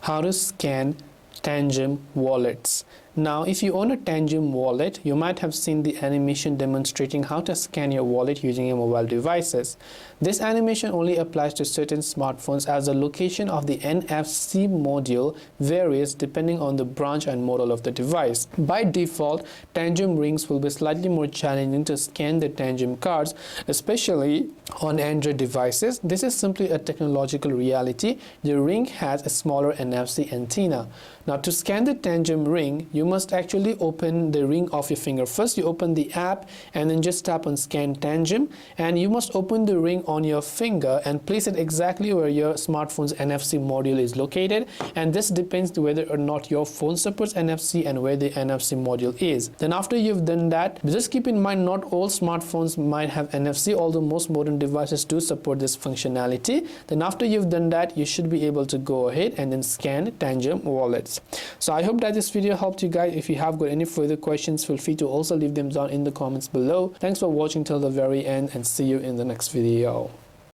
how to scan Tangem Wallets. Now, if you own a Tangem wallet, you might have seen the animation demonstrating how to scan your wallet using your mobile devices. This animation only applies to certain smartphones as the location of the NFC module varies depending on the branch and model of the device. By default, Tangem Rings will be slightly more challenging to scan the Tangem cards, especially on Android devices. This is simply a technological reality. The Ring has a smaller NFC antenna. Now, to scan the Tangem Ring, you must actually open the ring of your finger. First, you open the app and then just tap on Scan Tangem, and you must open the ring on your finger and place it exactly where your smartphone's NFC module is located, and this depends whether or not your phone supports NFC and where the NFC module is. Then after you've done that, just keep in mind not all smartphones might have NFC, although most modern devices do support this functionality. Then after you've done that, you should be able to go ahead and then scan Tangem Wallets. So I hope that this video helped you guys. If you have got any further questions, feel free to also leave them down in the comments below. Thanks for watching till the very end, and see you in the next video.